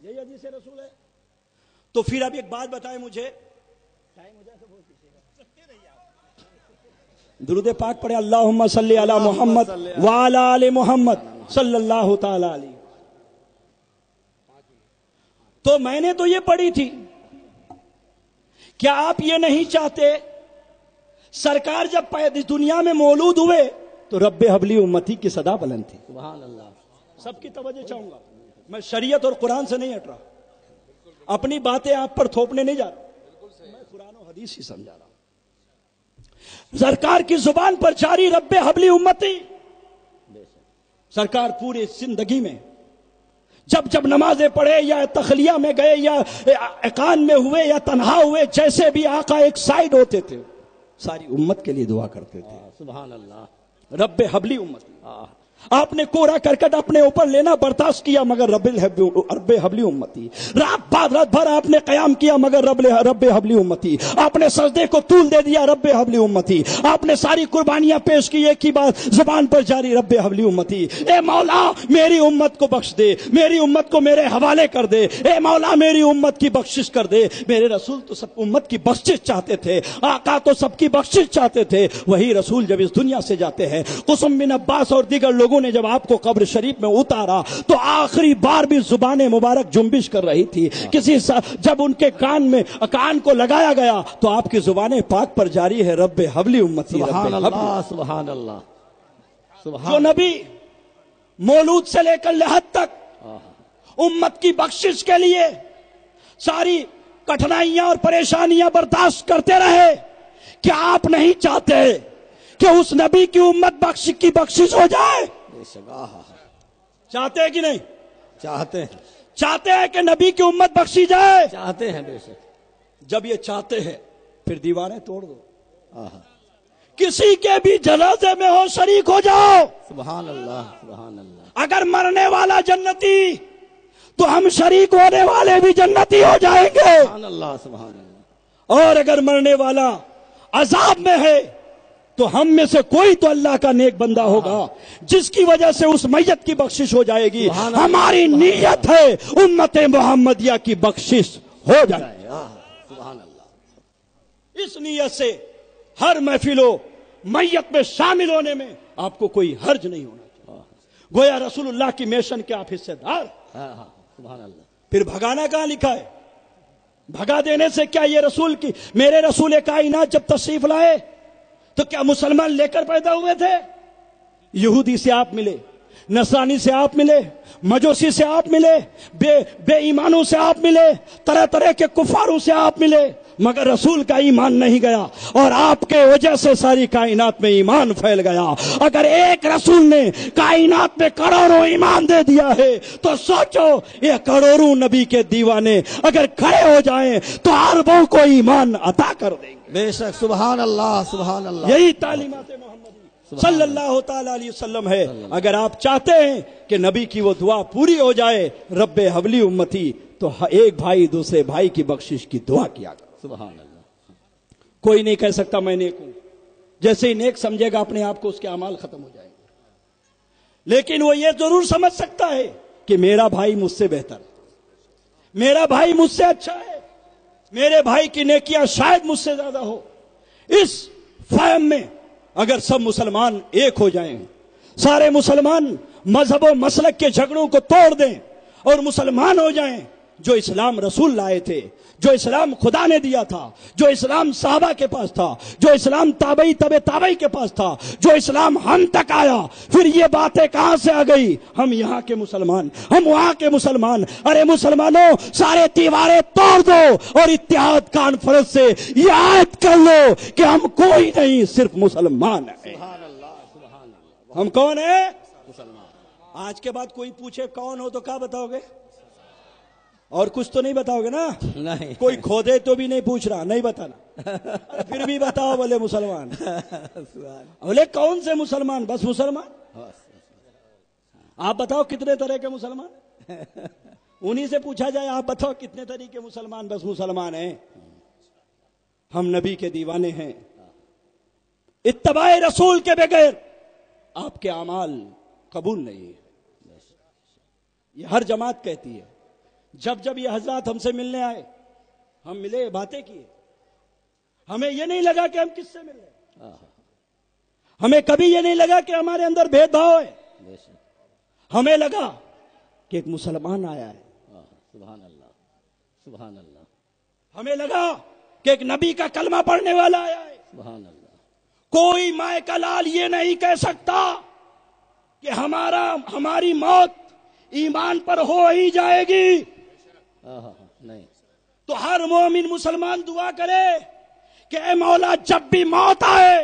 A: یہی حدیث رسول ہے. تو پھر اب ایک بات بتائیں مجھے, درود پاک پڑھے اللہم صلی علی محمد وعلی آل محمد صلی اللہ تعالی علیہ. تو میں نے تو یہ پڑھی تھی, کیا آپ یہ نہیں چاہتے سرکار جب اس دنیا میں مولود ہوئے تو رب حبلی امتی کی صدا بلند تھی.
C: سبحان اللہ.
A: سب کی توجہ چاہوں گا, میں شریعت اور قرآن سے نہیں ہٹ رہا, اپنی باتیں آپ پر تھوپنے نہیں جا رہا, میں قرآن و حدیث ہی سمجھا رہا ہوں. سرکار کی زبان پر جاری رب حبلی امتی. سرکار پوری زندگی میں جب جب نمازیں پڑھے یا تخلیہ میں گئے یا اقان میں ہوئے یا تنہا ہوئے, جیسے بھی آقا ایک سائیڈ ہوتے تھے ساری امت کے لیے دعا کرتے تھے.
C: سبحان اللہ.
A: رب حبلی امتی. آپ نے کوڑا کرکٹ اپنے اوپر لینا برداشت کیا مگر رب حبلی امتی. رات بھر آپ نے قیام کیا مگر رب حبلی امتی. آپ نے سجدے کو طول دے دیا رب حبلی امتی. آپ نے ساری قربانیاں پیش کی, ایک ہی بات زبان پر جاری رب حبلی امتی. اے مولا میری امت کو بخش دے, میری امت کو میرے حوالے کر دے, اے مولا میری امت کی بخشش کر دے. میرے رسول تو سب امت کی بخشش چاہتے تھے, آقا تو سب کی بخشش چاہتے تھے. وہی رسول جب اس دنیا سے جاتے ہیں, قسم بن عباس اور دیگر لوگوں نے جب آپ کو قبر شریف میں اتارا تو آخری بار بھی زبان مبارک جنبش کر رہی تھی. جب ان کے کان کو لگایا گیا تو آپ کی زبان پاک پر جاری ہے رب حبلی امتی.
C: سبحان اللہ. سبحان اللہ.
A: جو نبی مولود سے لے کر لحد تک امت کی بخشش کے لیے ساری کٹھنائیاں اور پریشانیاں برداشت کرتے رہے, کیا آپ نہیں چاہتے کہ اس نبی کی امت کی بخشش ہو جائے؟ چاہتے ہیں کہ نہیں؟
C: چاہتے ہیں.
A: چاہتے ہیں کہ نبی کی امت بخشی جائے؟
C: چاہتے ہیں بے شک.
A: جب یہ چاہتے ہیں پھر دیواریں توڑ دو, کسی کے بھی جنازے میں ہو شریک ہو جاؤ.
C: سبحان اللہ. سبحان اللہ.
A: اگر مرنے والا جنتی تو ہم شریک ہونے والے بھی جنتی ہو جائیں گے.
C: سبحان اللہ. سبحان اللہ.
A: اور اگر مرنے والا عذاب میں ہے تو ہم میں سے کوئی تو اللہ کا نیک بندہ ہوگا جس کی وجہ سے اس میت کی بخشش ہو جائے گی. ہماری نیت ہے امت محمدیہ کی بخشش ہو جائے.
C: سبحان اللہ.
A: اس نیت سے ہر محفلوں میت میں شامل ہونے میں آپ کو کوئی حرج نہیں ہونا چاہیے. گویا رسول اللہ کی میشن کے آپ حصے دار.
C: سبحان اللہ.
A: پھر بھگانا کہاں لکھا ہے؟ بھگا دینے سے کیا یہ رسول کی, میرے رسول کائنات جب تشریف لائے تو کیا مسلمان لے کر پیدا ہوئے تھے؟ یہودی سے آپ ملے, نصرانی سے آپ ملے, مجوسی سے آپ ملے, بے ایمانوں سے آپ ملے, طرح طرح کے کفاروں سے آپ ملے, مگر رسول کا ایمان نہیں گیا اور آپ کے وجہ سے ساری کائنات میں ایمان پھیل گیا. اگر ایک رسول نے کائنات میں کروڑوں ایمان دے دیا ہے تو سوچو یہ کروڑوں نبی کے دیوانے اگر کھڑے ہو جائیں تو اربوں کو ایمان عطا کر دیں گے.
C: بے شک. سبحان اللہ. سبحان اللہ.
A: یہی تعلیمات محمدی صلی اللہ تعالی علیہ وسلم ہے. اگر آپ چاہتے ہیں کہ نبی کی وہ دعا پوری ہو جائے رب حبلی امتی, تو ایک بھائی دوسرے بھائی کی بخشش کی دعا کیا کرو.
C: سبحان اللہ.
A: کوئی نہیں کہہ سکتا میں نیک ہوں, جیسے ہی نیک سمجھے گا اپنے آپ کو اس کے اعمال ختم ہو جائیں گے. لیکن وہ یہ ضرور سمجھ سکتا ہے کہ میرا بھائی مجھ سے بہتر ہے, میرا بھائی مجھ سے اچھا ہے, میرے بھائی کی نیکیاں شاید مجھ سے زیادہ ہو. اس فہم میں اگر سب مسلمان ایک ہو جائیں, سارے مسلمان مذہب و مسلک کے جھگڑوں کو توڑ دیں اور مسلمان ہو جائیں, جو اسلام رسول لائے تھے, جو اسلام خدا نے دیا تھا, جو اسلام صحابہ کے پاس تھا, جو اسلام تابعی تابعی کے پاس تھا, جو اسلام ہم تک آیا, پھر یہ باتیں کہاں سے آ گئی؟ ہم یہاں کے مسلمان, ہم وہاں کے مسلمان. ارے مسلمانوں, سارے دیواریں توڑ دو اور اتحاد کانفرنس سے یہ عہد کر لو کہ ہم کوئی نہیں, صرف مسلمان ہیں.
C: سبحان اللہ. سبحان اللہ.
A: ہم کون ہیں؟
C: مسلمان.
A: آج کے بعد کوئی پوچھے کون ہو تو کیا بتاؤ گے؟ اور کچھ تو نہیں بتاؤ گے نا؟
C: نہیں.
A: کوئی کھودے تو بھی نہیں پوچھ رہا, نہیں بتانا. پھر بھی بتاؤ بولے مسلمان. بولے کون سے مسلمان؟ بس مسلمان. آپ بتاؤ کتنے طرح کے مسلمان؟ انہی سے پوچھا جائے آپ بتاؤ کتنے طرح کے مسلمان؟ بس مسلمان ہیں. ہم نبی کے دیوانے ہیں. اتباع رسول کے بغیر آپ کے اعمال قبول نہیں ہے. یہ ہر جماعت کہتی ہے. جب جب یہ حضرات ہم سے ملنے آئے، ہم ملے، باتیں کیے، ہمیں یہ نہیں لگا کہ ہم کس سے مل رہے ہیں، ہمیں کبھی یہ نہیں لگا کہ ہمارے اندر بھید بھاؤ ہے، ہمیں لگا کہ ایک مسلمان آیا ہے،
C: سبحان اللہ، سبحان اللہ،
A: ہمیں لگا کہ ایک نبی کا کلمہ پڑھنے والا آیا ہے۔
C: سبحان اللہ،
A: کوئی مائے کا لال یہ نہیں کہہ سکتا کہ ہماری موت ایمان پر ہو ہی جائے گی۔
C: نہیں،
A: تو ہر مومن مسلمان دعا کرے کہ اے مولا جب بھی موت آئے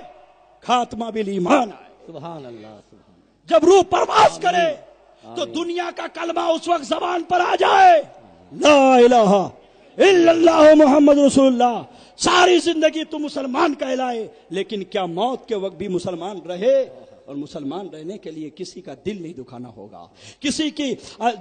A: خاتمہ بالایمان آئے،
C: سبحان اللہ، سبحان اللہ،
A: جب روح پرواز کرے تو دنیا کا کلمہ اس وقت زبان پر آ جائے، لا الہ الا اللہ محمد رسول اللہ۔ ساری زندگی تو مسلمان کہلائے، لیکن کیا موت کے وقت بھی مسلمان رہے؟ اور مسلمان رہنے کے لیے کسی کا دل نہیں دکھانا ہوگا، کسی کی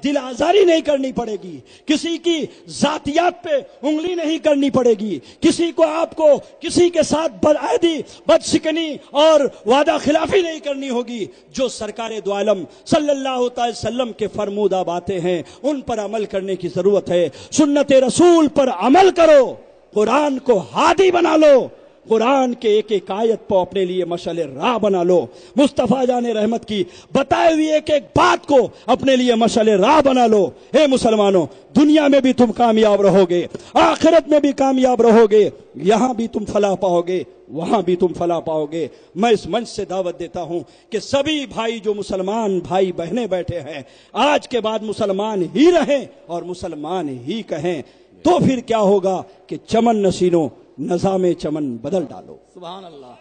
A: دل آزاری نہیں کرنی پڑے گی، کسی کی ذاتیات پہ انگلی نہیں کرنی پڑے گی، کسی کو آپ کو کسی کے ساتھ بدعہدی، بدشکنی اور وعدہ خلافی نہیں کرنی ہوگی۔ جو سرکار دو عالم صلی اللہ تعالی وسلم کے فرمودہ باتیں ہیں ان پر عمل کرنے کی ضرورت ہے۔ سنت رسول پر عمل کرو، قرآن کو ہادی بنا لو، قرآن کے ایک ایک آیت کو اپنے لیے مشعل راہ بنا لو، مصطفیٰ جان رحمت کی بتائے ہوئی ایک ایک بات کو اپنے لیے مشعل راہ بنا لو۔ اے مسلمانوں، دنیا میں بھی تم کامیاب رہو گے، آخرت میں بھی کامیاب رہو گے، یہاں بھی تم فلاح پاؤ گے، وہاں بھی تم فلاح پاؤ گے۔ میں اس منچ سے دعوت دیتا ہوں کہ سبھی بھائی جو مسلمان بھائی بہنیں بیٹھے ہیں، آج کے بعد مسلمان ہی رہیں اور مسلمان ہی کہیں، تو پھر کیا ہوگا کہ چمن نشینوں نظام چمن بدل ڈالو،
C: سبحان اللہ،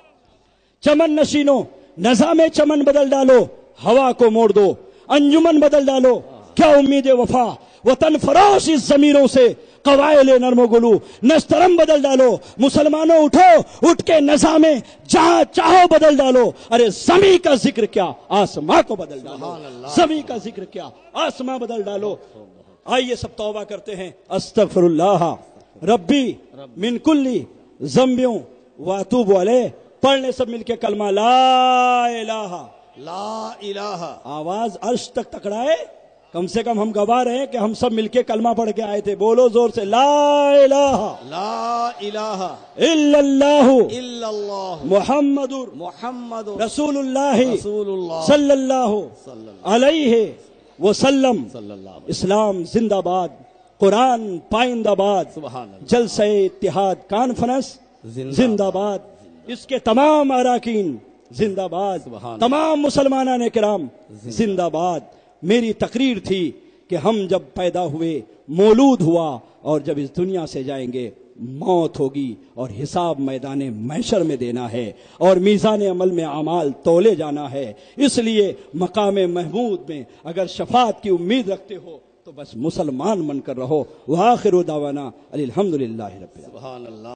A: چمن نشینوں نظام چمن بدل ڈالو، ہوا کو موڑ دو، انجمن بدل ڈالو۔ کیا امید وفا وطن فروش اس ضمیروں سے، قوائل نرم و گلو نسترم بدل ڈالو۔ مسلمانوں اٹھو، اٹھ کے نظام جہاں چاہو بدل ڈالو۔ ارے زمیں کا ذکر کیا، آسماں کو بدل ڈالو، زمیں کا ذکر کیا، آسماں بدل ڈالو۔ آئیے سب توبہ کرتے ہیں، استغفر اللہ ربی من کلی ذنبوں واتوب علیہ۔ پڑھ لیں سب مل کے کلمہ لا الہ،
C: لا الہ،
A: آواز عرش تک تکڑائے، کم سے کم ہم گواہ رہے ہیں کہ ہم سب مل کے کلمہ پڑھ کے آئے تھے۔ بولو زور سے، لا الہ
C: لا الہ
A: الا اللہ
C: الا اللہ
A: محمد
C: محمد
A: رسول اللہ
C: رسول اللہ
A: صلی اللہ علیہ وسلم۔
C: صلی اللہ علیہ
A: اسلام زندہ باد، قرآن پائندہ باد،
C: سبحان اللہ،
A: جلسہ اتحاد کانفرنس زندہ باد، اس کے تمام اراکین زندہ باد،
C: سبحان
A: تمام مسلمانان کرام زندہ باد۔ میری تقریر تھی کہ ہم جب پیدا ہوئے مولود ہوا، اور جب اس دنیا سے جائیں گے موت ہوگی، اور حساب میدان محشر میں دینا ہے، اور میزان عمل میں اعمال تولے جانا ہے۔ اس لیے مقام محمود میں اگر شفاعت کی امید رکھتے ہو تو بس مسلمان بن کر رہو۔ وآخر دعوانا الحمدللہ رب العالمین۔
C: سبحان اللہ۔